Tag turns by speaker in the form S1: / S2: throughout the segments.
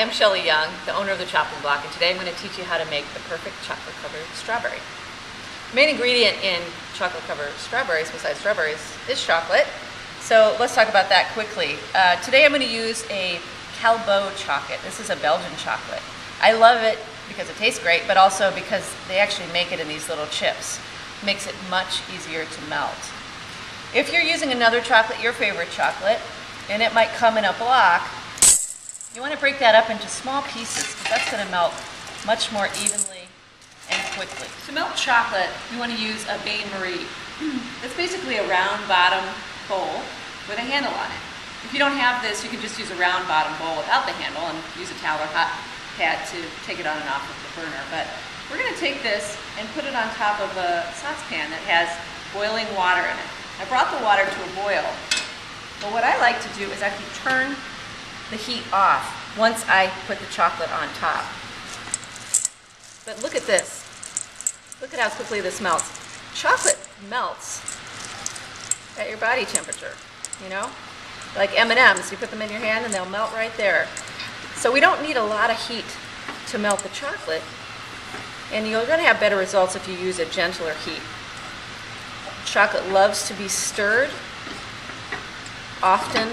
S1: I'm Shelley Young, the owner of the chopping block, and today I'm going to teach you how to make the perfect chocolate-covered strawberry. The main ingredient in chocolate-covered strawberries, besides strawberries, is chocolate. So let's talk about that quickly. Today I'm going to use a Calbo chocolate. This is a Belgian chocolate. I love it because it tastes great, but also because they actually make it in these little chips. It makes it much easier to melt. If you're using another chocolate, your favorite chocolate, and it might come in a block, you want to break that up into small pieces because that's going to melt much more evenly and quickly. To melt chocolate, you want to use a bain-marie. It's basically a round bottom bowl with a handle on it. If you don't have this, you can just use a round bottom bowl without the handle and use a towel or hot pad to take it on and off of the burner. But we're going to take this and put it on top of a saucepan that has boiling water in it. I brought the water to a boil, but what I like to do is actually turn the heat off once I put the chocolate on top. But look at this. Look at how quickly this melts. Chocolate melts at your body temperature, you know? Like M&Ms, you put them in your hand and they'll melt right there. So we don't need a lot of heat to melt the chocolate, and you're going to have better results if you use a gentler heat. Chocolate loves to be stirred often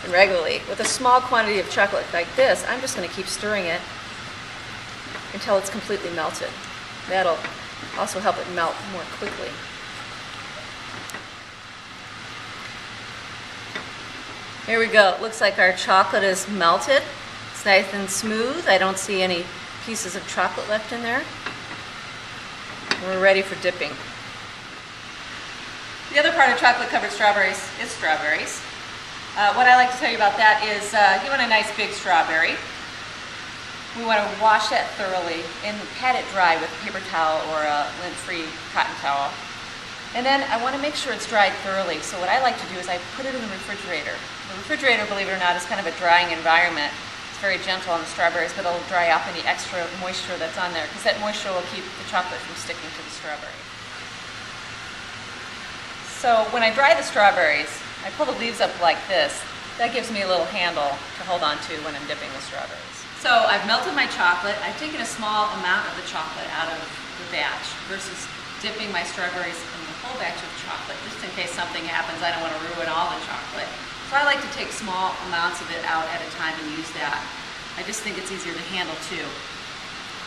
S1: and regularly. With a small quantity of chocolate like this, I'm just going to keep stirring it until it's completely melted. That'll also help it melt more quickly. Here we go. It looks like our chocolate is melted. It's nice and smooth. I don't see any pieces of chocolate left in there. We're ready for dipping. The other part of chocolate-covered strawberries is strawberries. What I like to tell you about that is you want a nice big strawberry. We want to wash that thoroughly and pat it dry with a paper towel or a lint-free cotton towel. And then I want to make sure it's dried thoroughly. So what I like to do is I put it in the refrigerator. The refrigerator, believe it or not, is kind of a drying environment. It's very gentle on the strawberries, but it'll dry off any extra moisture that's on there because that moisture will keep the chocolate from sticking to the strawberry. So when I dry the strawberries, I pull the leaves up like this. That gives me a little handle to hold on to when I'm dipping the strawberries. So I've melted my chocolate. I've taken a small amount of the chocolate out of the batch versus dipping my strawberries in the whole batch of chocolate. Just in case something happens, I don't want to ruin all the chocolate. So I like to take small amounts of it out at a time and use that. I just think it's easier to handle too.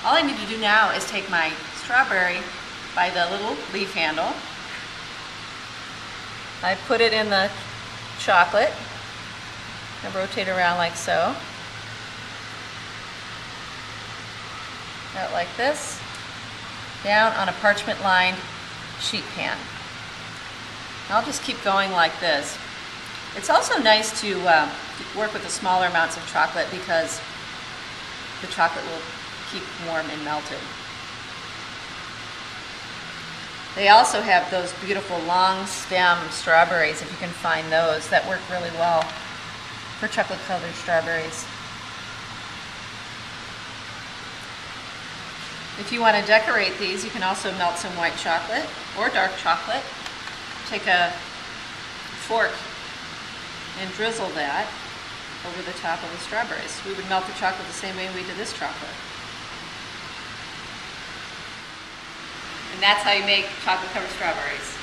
S1: All I need to do now is take my strawberry by the little leaf handle. I put it in the chocolate and rotate around like so. Out like this, down on a parchment-lined sheet pan. I'll just keep going like this. It's also nice to work with the smaller amounts of chocolate because the chocolate will keep warm and melted. They also have those beautiful long stem strawberries, if you can find those, that work really well for chocolate-colored strawberries. If you want to decorate these, you can also melt some white chocolate or dark chocolate. Take a fork and drizzle that over the top of the strawberries. We would melt the chocolate the same way we did this chocolate. And that's how you make chocolate-covered strawberries.